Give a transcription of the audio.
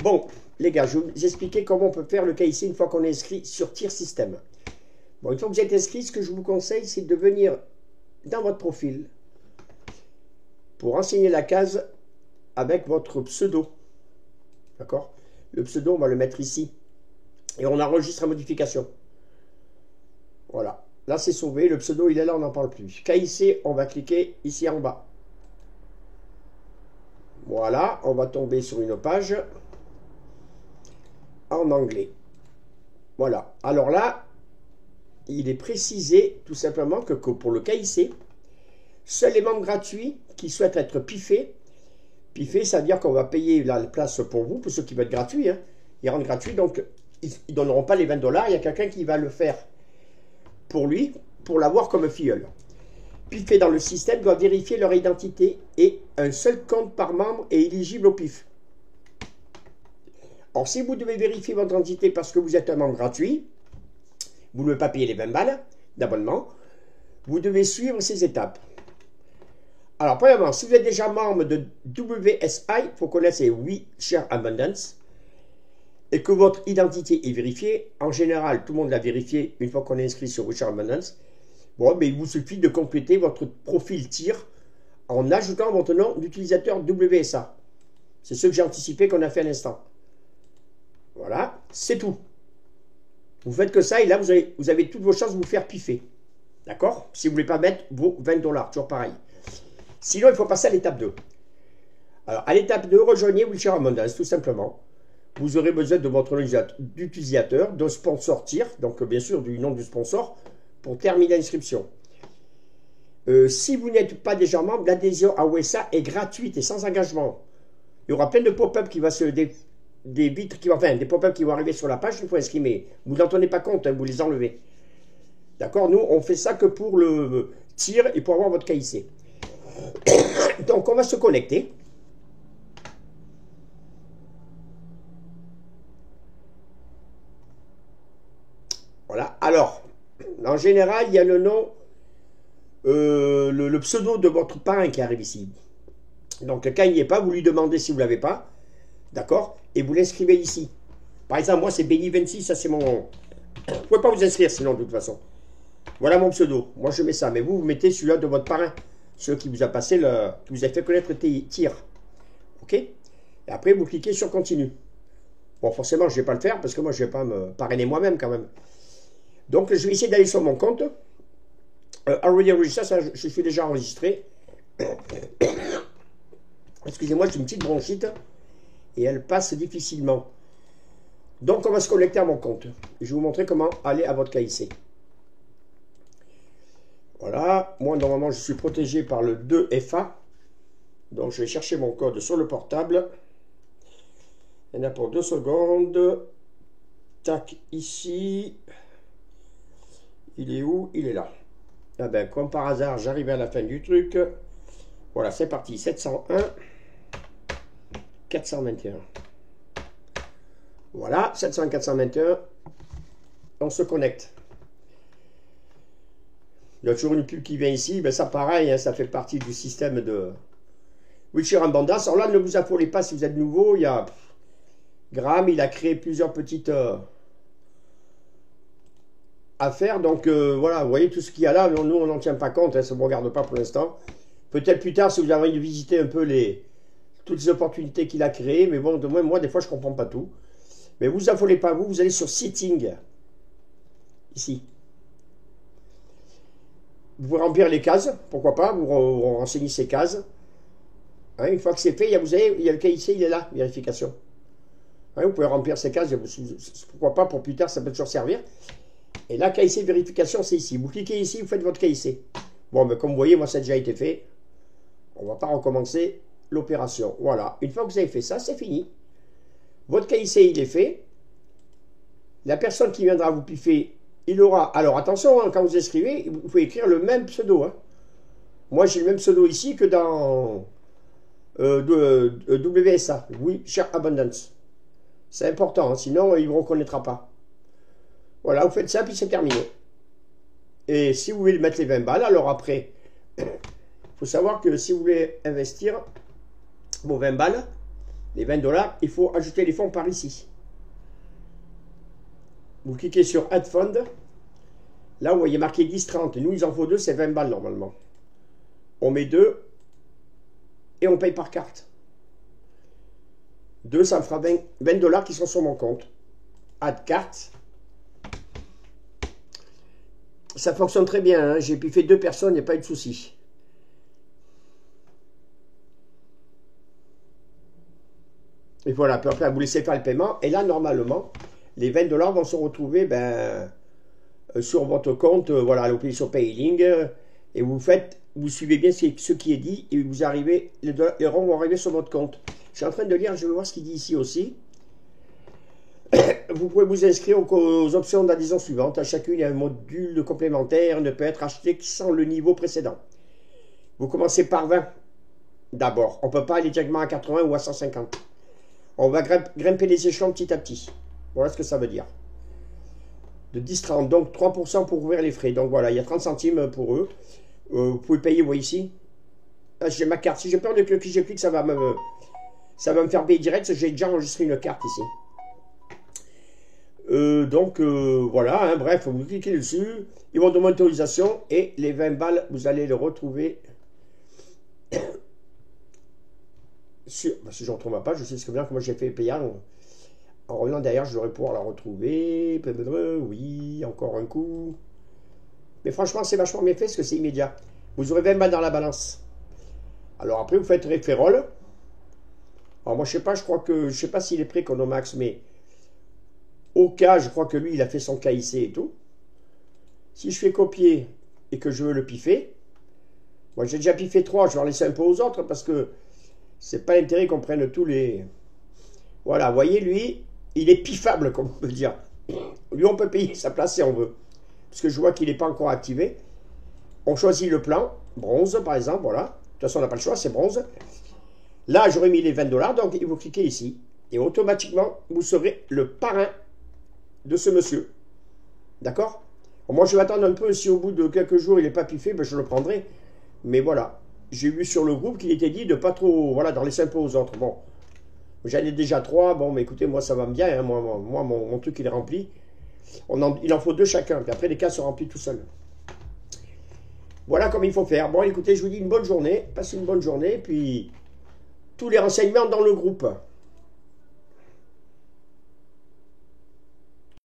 Bon, les gars, je vais vous expliquer comment on peut faire le KIC une fois qu'on est inscrit sur Tier System. Bon, une fois que vous êtes inscrit, ce que je vous conseille, c'est de venir dans votre profil pour renseigner la case avec votre pseudo. D'accord? Le pseudo, on va le mettre ici. Et on enregistre la modification. Voilà. Là, c'est sauvé. Le pseudo, il est là, on n'en parle plus. KIC, on va cliquer ici en bas. Voilà, on va tomber sur une page en anglais. Voilà. Alors là, il est précisé tout simplement que pour le KIC, seuls les membres gratuits qui souhaitent être piffés, ça veut dire qu'on va payer la place pour vous, pour ceux qui veulent être gratuits, hein. Ils rendent gratuits, donc ils ne donneront pas les 20 $, il y a quelqu'un qui va le faire pour lui, pour l'avoir comme filleul. Piffé dans le système doit vérifier leur identité et un seul compte par membre est éligible au pif. Or, si vous devez vérifier votre identité parce que vous êtes un membre gratuit, vous ne devez pas payer les 20 $ d'abonnement, vous devez suivre ces étapes. Alors, premièrement, si vous êtes déjà membre de WSI, il faut connaître ces We Share Abundance, et que votre identité est vérifiée. En général, tout le monde l'a vérifié une fois qu'on est inscrit sur We Share Abundance. Bon, mais il vous suffit de compléter votre profil TIR en ajoutant votre nom d'utilisateur WSA. C'est ce que j'ai anticipé qu'on a fait à l'instant. Voilà, c'est tout. Vous faites que ça et là, vous avez toutes vos chances de vous faire piffer. D'accord? Si vous ne voulez pas mettre vos 20 $, toujours pareil. Sinon, il faut passer à l'étape 2. Alors, à l'étape 2, rejoignez We Share Abundance, tout simplement. Vous aurez besoin de votre nom d'utilisateur, de sponsor TIR, donc bien sûr du nom du sponsor, pour terminer l'inscription. Si vous n'êtes pas déjà membre, l'adhésion à OSA est gratuite et sans engagement. Il y aura plein de pop-up qui vont se... des vitres qui vont... Enfin, des pop-up qui vont arriver sur la page, il faut inscrire, mais vous n'en tenez pas compte, hein, vous les enlevez. D'accord? Nous, on fait ça que pour le TIR et pour avoir votre KIC. Donc, on va se connecter. Voilà. Alors, en général, il y a le nom, le pseudo de votre parrain qui arrive ici. Donc, quand il n'y est pas, vous lui demandez si vous ne l'avez pas. D'accord? Et vous l'inscrivez ici. Par exemple, moi, c'est Benny26, ça c'est mon... Vous ne pouvez pas vous inscrire sinon, de toute façon. Voilà mon pseudo. Moi, je mets ça. Mais vous mettez celui-là de votre parrain. Celui qui vous a passé qui vous a fait connaître TIR. OK? Et après, vous cliquez sur Continue. Bon, forcément, je ne vais pas le faire parce que moi, je ne vais pas me parrainer moi-même quand même. Donc, je vais essayer d'aller sur mon compte. Already registered, ça, je suis déjà enregistré. Excusez-moi, j'ai une petite bronchite et elle passe difficilement. Donc, on va se connecter à mon compte. Je vais vous montrer comment aller à votre KIC. Voilà. Moi, normalement, je suis protégé par le 2FA. Donc, je vais chercher mon code sur le portable. Il y en a pour 2 secondes. Tac, ici. Il est où? Il est là. Ah ben, comme par hasard, j'arrive à la fin du truc. Voilà, c'est parti. 701. 421. Voilà, 701, 421. On se connecte. Il y a toujours une pub qui vient ici. Ben ça, pareil, hein, ça fait partie du système de We Share Abundance. Alors là, ne vous affolez pas si vous êtes nouveau. Il y a Graham, il a créé plusieurs petites... à faire, donc voilà, vous voyez tout ce qu'il y a là, nous on n'en tient pas compte, hein, ça ne me regarde pas pour l'instant. Peut-être plus tard si vous avez envie de visiter un peu toutes les opportunités qu'il a créées, mais bon, moi des fois je ne comprends pas tout. Mais vous affolez pas, vous allez sur Setting, ici. Vous pouvez remplir les cases, pourquoi pas, vous renseignez ces cases. Hein, une fois que c'est fait, vous avez, il y a le KIC, il est là, vérification. Hein, vous pouvez remplir ces cases, pourquoi pas, pour plus tard, ça peut toujours servir. Et là, KIC vérification, c'est ici. Vous cliquez ici, vous faites votre KIC. Bon, mais comme vous voyez, moi, ça a déjà été fait. On ne va pas recommencer l'opération. Voilà. Une fois que vous avez fait ça, c'est fini. Votre KIC, il est fait. La personne qui viendra vous piffer, il aura... Alors, attention, hein, quand vous inscrivez, vous pouvez écrire le même pseudo. Hein. Moi, j'ai le même pseudo ici que dans WSA. We Share Abundance. C'est important, hein, sinon, il ne vous reconnaîtra pas. Voilà, vous faites ça, puis c'est terminé. Et si vous voulez mettre les 20 $, alors après, il faut savoir que si vous voulez investir vos 20 $, Les 20 $, il faut ajouter les fonds par ici. Vous cliquez sur Add Fund. Là, vous voyez marqué 10,30. Nous, il en faut 2, c'est 20 balles normalement. On met 2 et on paye par carte. 2, ça me fera 20 $ qui sont sur mon compte. Add carte. Ça fonctionne très bien. Hein. J'ai piffé 2 personnes, il n'y a pas eu de souci. Et voilà, puis après, vous laissez faire le paiement. Et là, normalement, les 20 $ vont se retrouver sur votre compte. Voilà, vous payez sur Paylink. Et vous suivez bien ce qui est dit. Et vous arrivez, les ronds vont arriver sur votre compte. Je suis en train de lire, je vais voir ce qu'il dit ici aussi. Vous pouvez vous inscrire aux options d'adhésion suivantes. À chacune, il y a un module complémentaire, ne peut être acheté que sans le niveau précédent. Vous commencez par 20 d'abord. On ne peut pas aller directement à 80 ou à 150. On va grimper les échelons petit à petit. Voilà ce que ça veut dire. De 10,30, donc 3% pour ouvrir les frais. Donc voilà, il y a 30 centimes pour eux. Vous pouvez payer, vous voyez ici. Ah, j'ai ma carte. Si j'ai peur de cliquer, je clique, ça va me faire payer direct. J'ai déjà enregistré une carte ici. Voilà, hein, bref, vous cliquez dessus, ils vont demander autorisation et les 20 balles, vous allez les retrouver sur, si je ne retrouve pas, je sais ce que bien que moi j'ai fait payer en revenant derrière, je devrais pouvoir la retrouver. Oui, encore un coup. Mais franchement, c'est vachement bien fait parce que c'est immédiat. Vous aurez 20 balles dans la balance. Alors après, vous faites référol. Alors moi, je sais pas s'il est prêt Economax, mais au cas, je crois que lui, il a fait son KIC et tout. Si je fais copier et que je veux le piffer, moi j'ai déjà piffé 3, je vais en laisser un peu aux autres parce que c'est pas l'intérêt qu'on prenne tous les... Voilà, vous voyez, lui, il est piffable, comme on peut dire. Lui, on peut payer sa place si on veut. Parce que je vois qu'il n'est pas encore activé. On choisit le plan, bronze par exemple, voilà. De toute façon, on n'a pas le choix, c'est bronze. Là, j'aurais mis les 20 $, donc vous cliquez ici. Et automatiquement, vous serez le parrain de ce monsieur. D'accord? Moi, je vais attendre un peu. Si au bout de quelques jours, il n'est pas piffé, ben, je le prendrai. Mais voilà. J'ai vu sur le groupe qu'il était dit de pas trop... Voilà, d'en laisser un peu aux autres. Bon. J'en ai déjà 3. Bon, mais écoutez, moi, ça va bien. Hein. Moi, mon truc, il est rempli. Il en faut 2 chacun. Puis après, les cas sont remplis tout seuls. Voilà comme il faut faire. Bon, écoutez, je vous dis une bonne journée. Passez une bonne journée. Puis, tous les renseignements dans le groupe.